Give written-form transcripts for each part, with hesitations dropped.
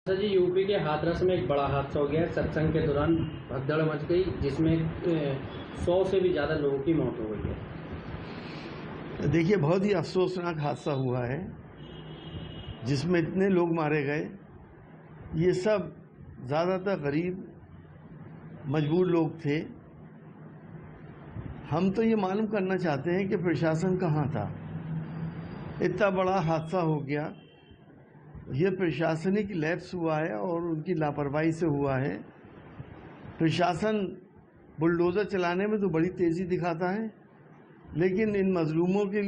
Sir जी, UP के हाथरस में एक बड़ा हादसा हो गया है। सत्संग के दौरान भगदड़ मच गई, जिसमें 100 से भी ज़्यादा लोगों की मौत हो गई है। देखिए, बहुत ही अफसोसनाक हादसा हुआ है जिसमें इतने लोग मारे गए। ये सब ज़्यादातर गरीब मजबूर लोग थे। हम तो ये मालूम करना चाहते हैं कि प्रशासन कहाँ था। इतना बड़ा हादसा हो गया, ये प्रशासनिक लैप्स हुआ है और उनकी लापरवाही से हुआ है। प्रशासन बुलडोज़र चलाने में तो बड़ी तेज़ी दिखाता है, लेकिन इन मजलूमों के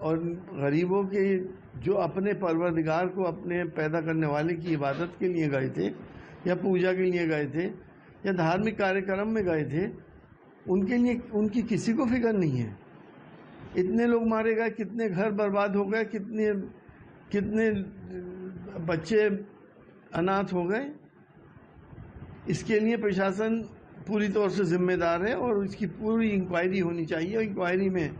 और गरीबों के जो अपने परवरदिगार को अपने पैदा करने वाले की इबादत के लिए गए थे या पूजा के लिए गए थे या धार्मिक कार्यक्रम में गए थे, उनके लिए उनकी किसी को फिक्र नहीं है। इतने लोग मारे गए, कितने घर बर्बाद हो गए, कितने बच्चे अनाथ हो गए। इसके लिए प्रशासन पूरी तौर से जिम्मेदार है और इसकी पूरी इंक्वायरी होनी चाहिए। इंक्वायरी में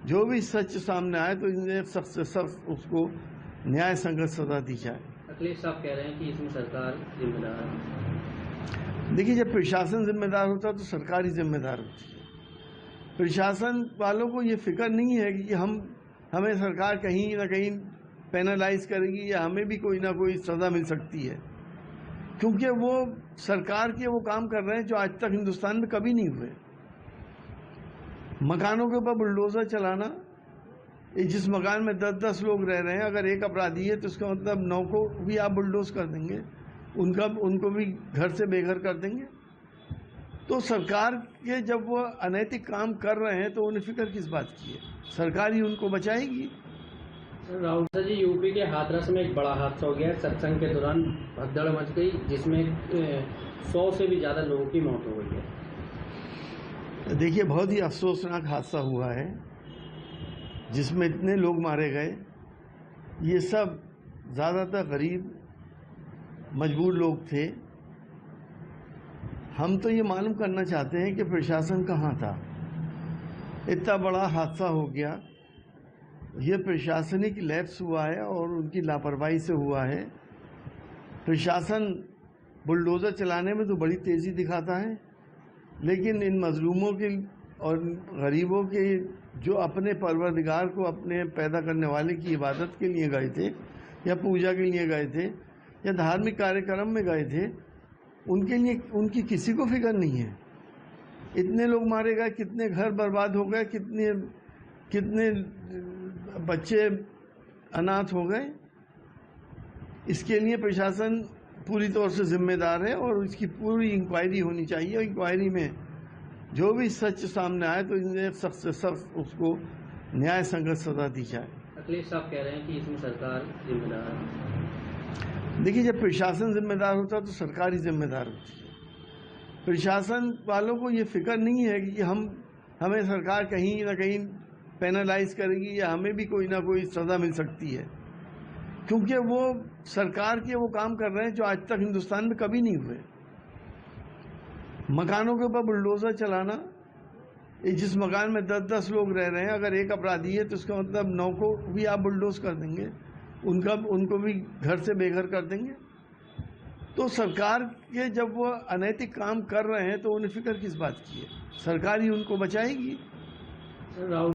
जो भी सच सामने आए तो इन्हें सख्त से सख्त उसको न्याय संगत सजा दी जाए। अखिलेश साहब कह रहे हैं कि इसमें सरकार जिम्मेदार है। देखिए, जब प्रशासन जिम्मेदार होता है तो सरकार ही जिम्मेदार होती है। प्रशासन वालों को ये फिक्र नहीं है कि हमें सरकार कहीं ना कहीं पेनलाइज करेगी या हमें भी कोई ना कोई सज़ा मिल सकती है, क्योंकि वो सरकार के वो काम कर रहे हैं जो आज तक हिंदुस्तान में कभी नहीं हुए। मकानों के ऊपर बुलडोज़र चलाना, जिस मकान में 10-10 लोग रह रहे हैं, अगर एक अपराधी है तो उसका मतलब 9 को भी आप बुलडोज कर देंगे, उनको भी घर से बेघर कर देंगे। तो सरकार के जब वो अनैतिक काम कर रहे हैं तो उन्हें फिक्र किस बात की है? सरकार ही उनको बचाएगी। राहुल सर जी, यूपी के हाथरस में एक बड़ा हादसा हो गया है। सत्संग के दौरान भगदड़ मच गई, जिसमें 100 से भी ज़्यादा लोगों की मौत हो गई है। देखिए, बहुत ही अफसोसनाक हादसा हुआ है जिसमें इतने लोग मारे गए। ये सब ज़्यादातर गरीब मजबूर लोग थे। हम तो ये मालूम करना चाहते हैं कि प्रशासन कहाँ था। इतना बड़ा हादसा हो गया, ये प्रशासनिक लैप्स हुआ है और उनकी लापरवाही से हुआ है। प्रशासन बुलडोज़र चलाने में तो बड़ी तेज़ी दिखाता है, लेकिन इन मजलूमों के और गरीबों के जो अपने परवरदिगार को अपने पैदा करने वाले की इबादत के लिए गए थे या पूजा के लिए गए थे या धार्मिक कार्यक्रम में गए थे, उनके लिए उनकी किसी को फिक्र नहीं है। इतने लोग मारे गए, कितने घर बर्बाद हो गए, कितने बच्चे अनाथ हो गए। इसके लिए प्रशासन पूरी तौर से जिम्मेदार है और इसकी पूरी इंक्वायरी होनी चाहिए। इंक्वायरी में जो भी सच सामने आए तो इन्हें सख्त से सख्त उसको न्याय संगत सजा दी जाए। अखिलेश साहब कह रहे हैं कि इसमें सरकार जिम्मेदार है। देखिए, जब प्रशासन जिम्मेदार होता है तो सरकार ही जिम्मेदार होती है। प्रशासन वालों को ये फिक्र नहीं है कि हमें सरकार कहीं ना कहीं पेनलाइज करेगी या हमें भी कोई ना कोई सज़ा मिल सकती है, क्योंकि वो सरकार के वो काम कर रहे हैं जो आज तक हिंदुस्तान में कभी नहीं हुए। मकानों के ऊपर बुलडोज़र चलाना, जिस मकान में 10-10 लोग रह रहे हैं, अगर एक अपराधी है तो उसका मतलब 9 को भी आप बुलडोज कर देंगे, उनको भी घर से बेघर कर देंगे। तो सरकार के जब वो अनैतिक काम कर रहे हैं तो उन्हें फिक्र किस बात की है? सरकार ही उनको बचाएगी। राहुल